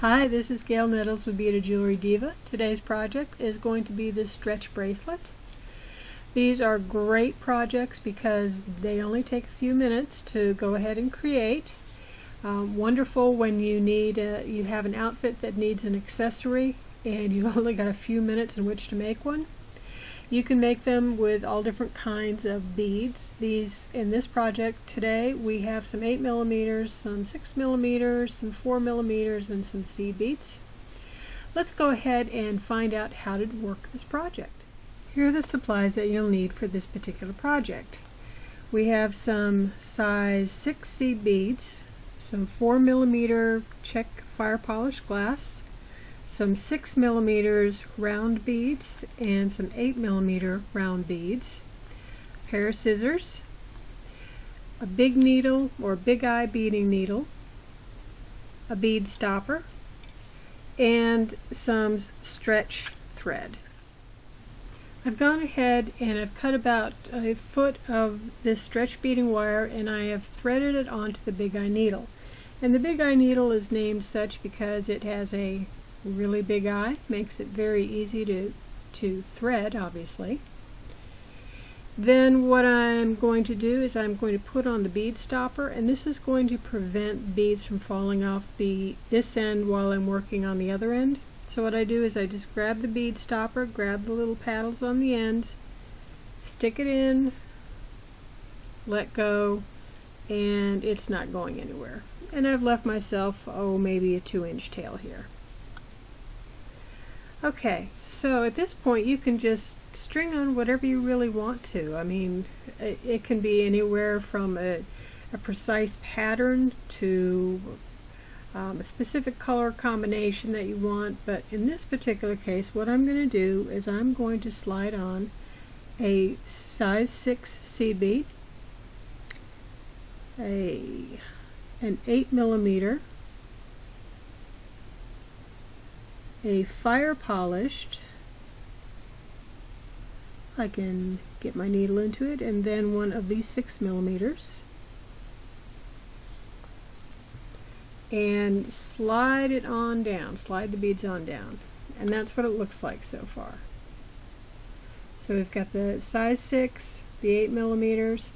Hi, this is Gail Nettles with Beaded Jewelry Diva. Today's project is going to be this stretch bracelet. These are great projects because they only take a few minutes to go ahead and create. Wonderful when you need you have an outfit that needs an accessory and you've only got a few minutes in which to make one. You can make them with all different kinds of beads. In this project today we have some 8mm, some 6mm, some 4mm, and some seed beads. Let's go ahead and find out how to work this project. Here are the supplies that you'll need for this particular project. We have some size 6 seed beads, some 4mm check fire polished glass, some 6mm round beads, and some 8mm round beads, a pair of scissors, a big needle or big eye beading needle, a bead stopper, and some stretch thread. I've gone ahead and I've cut about a foot of this stretch beading wire and I have threaded it onto the big eye needle. And the big eye needle is named such because it has a really big eye, makes it very easy to thread, obviously. Then what I'm going to do is I'm going to put on the bead stopper, and this is going to prevent beads from falling off this end while I'm working on the other end. So what I do is I just grab the bead stopper, grab the little paddles on the ends, stick it in, let go, and it's not going anywhere. And I've left myself, maybe a 2-inch tail here. Okay, so at this point you can just string on whatever you really want to. I mean, it can be anywhere from a precise pattern to a specific color combination that you want, but in this particular case what I'm going to do is I'm going to slide on a size 6 seed bead, an 8mm, a fire polished, I can get my needle into it, and then one of these 6mm, and slide it on down, slide the beads on down, and that's what it looks like so far. So we've got the size 6, the 8mm,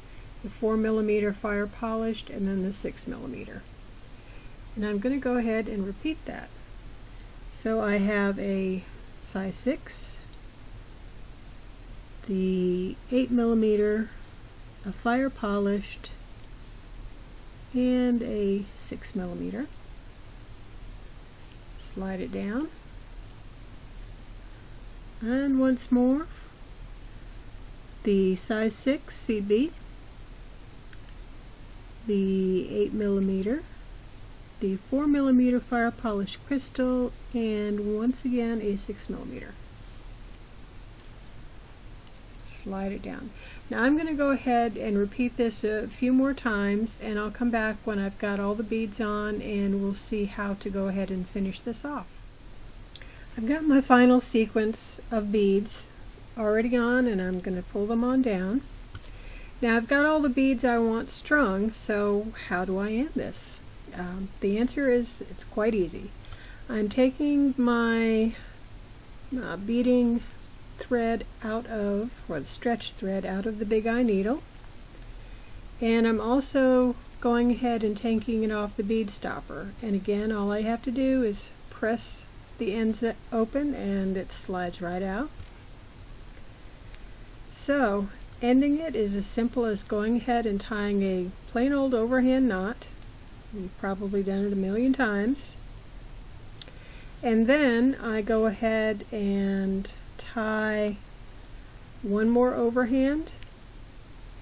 the 4mm fire polished, and then the 6mm. And I'm going to go ahead and repeat that. So I have a size 6, the 8mm, a fire polished, and a 6mm. Slide it down. And once more, the size 6 seed bead, the 8mm, the 4mm fire polished crystal, and once again a 6mm. Slide it down. Now I'm going to go ahead and repeat this a few more times, and I'll come back when I've got all the beads on and we'll see how to go ahead and finish this off. I've got my final sequence of beads already on, and I'm going to pull them on down. Now I've got all the beads I want strung, so how do I end this? The answer is it's quite easy. I'm taking my beading thread out of, or the stretch thread out of the big eye needle, and I'm also going ahead and taking it off the bead stopper, and again all I have to do is press the ends open and it slides right out. So ending it is as simple as going ahead and tying a plain old overhand knot. You've probably done it a million times. And then I go ahead and tie one more overhand,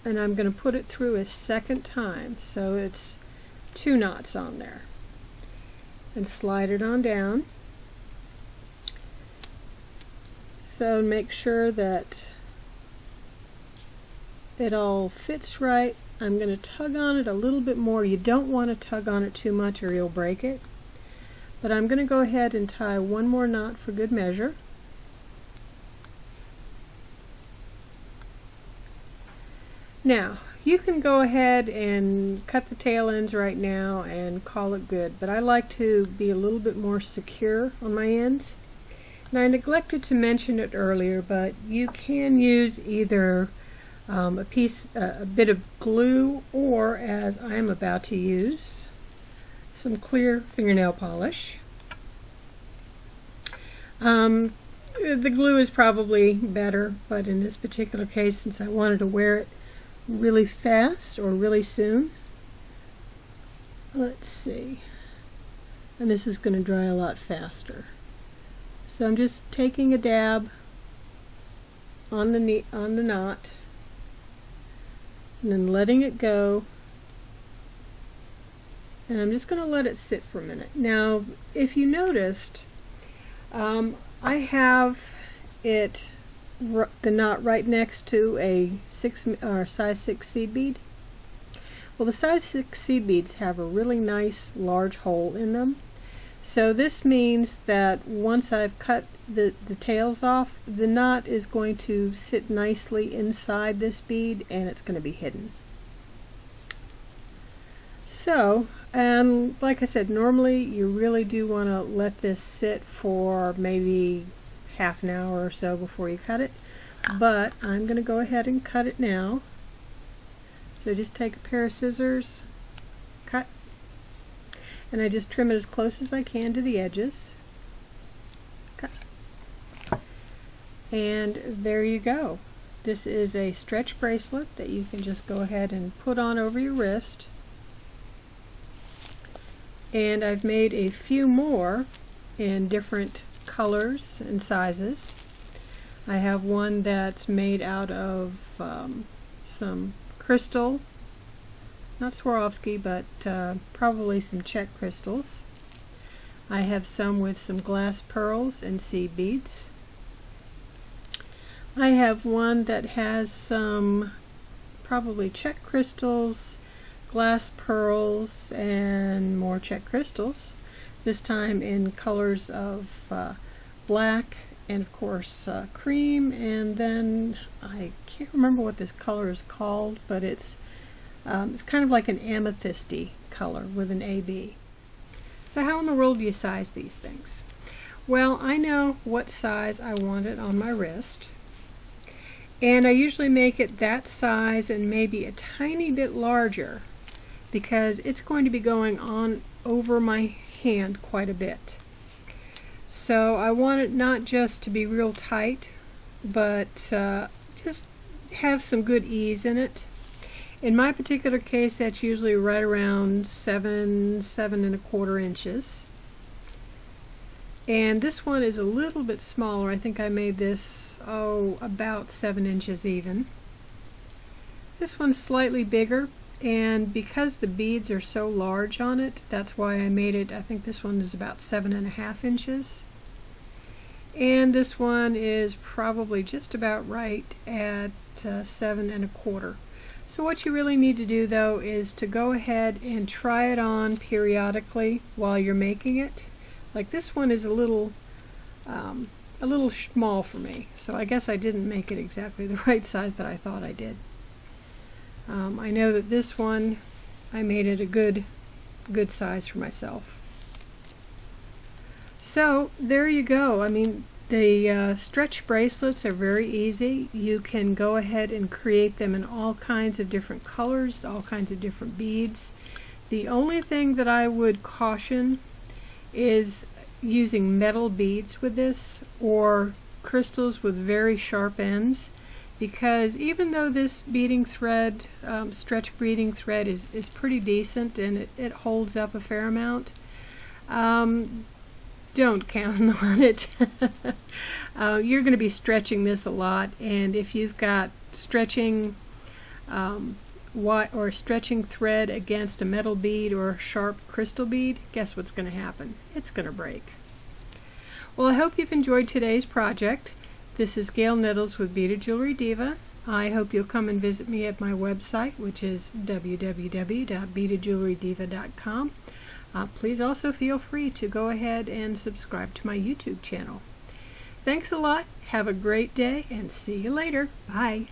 and I'm going to put it through a second time, so it's 2 knots on there, and slide it on down. So make sure that it all fits right. I'm going to tug on it a little bit more. You don't want to tug on it too much or you'll break it. But I'm going to go ahead and tie one more knot for good measure. Now, You can go ahead and cut the tail ends right now and call it good, but I like to be a little bit more secure on my ends. And I neglected to mention it earlier, but you can use either a bit of glue, or, as I am about to use, some clear fingernail polish. The glue is probably better, but in this particular case, since I wanted to wear it really fast or really soon, let's see, and this is going to dry a lot faster. So I'm just taking a dab on the knot and then letting it go, and I'm just going to let it sit for a minute. Now, if you noticed, I have the knot right next to a size 6 seed bead. Well, the size 6 seed beads have a really nice large hole in them. So this means that once I've cut the tails off, the knot is going to sit nicely inside this bead and it's going to be hidden. So, and like I said, normally you really do want to let this sit for maybe half an hour or so before you cut it, but I'm going to go ahead and cut it now. So just take a pair of scissors, cut, and I just trim it as close as I can to the edges. Cut. And there you go. This is a stretch bracelet that you can just go ahead and put on over your wrist. And I've made a few more in different colors and sizes. I have one that's made out of some crystal, not Swarovski, but probably some Czech crystals. I have some with some glass pearls and seed beads. I have one that has some probably Czech crystals, glass pearls, and more Czech crystals, this time in colors of black and of course cream, and then I can't remember what this color is called, but it's kind of like an amethysty color with an AB. So how in the world do you size these things? Well, I know what size I want it on my wrist, and I usually make it that size and maybe a tiny bit larger, because it's going to be going on over my hand quite a bit. So I want it not just to be real tight, but just have some good ease in it. In my particular case, that's usually right around 7 1/4 inches. And this one is a little bit smaller. I think I made this, about 7 inches even. This one's slightly bigger, and because the beads are so large on it, that's why I made it, I think this one is about 7 1/2 inches. And this one is probably just about right at 7 1/4. So what you really need to do, though, is to go ahead and try it on periodically while you're making it. Like this one is a little small for me, so I guess I didn't make it exactly the right size that I thought I did. I know that this one, I made it a good size for myself. So there you go. I mean, the stretch bracelets are very easy. You can go ahead and create them in all kinds of different colors, all kinds of different beads. The only thing that I would caution is using metal beads with this, or crystals with very sharp ends, because even though this beading thread, stretch beading thread is pretty decent and it holds up a fair amount, don't count on it. You're going to be stretching this a lot, and if you've got stretching stretching thread against a metal bead or a sharp crystal bead, guess what's going to happen? It's going to break. Well, I hope you've enjoyed today's project. This is Gail Nettles with Beaded Jewelry Diva. I hope you'll come and visit me at my website, which is www.beadedjewelrydiva.com. Please also feel free to go ahead and subscribe to my YouTube channel. Thanks a lot, have a great day, and see you later. Bye.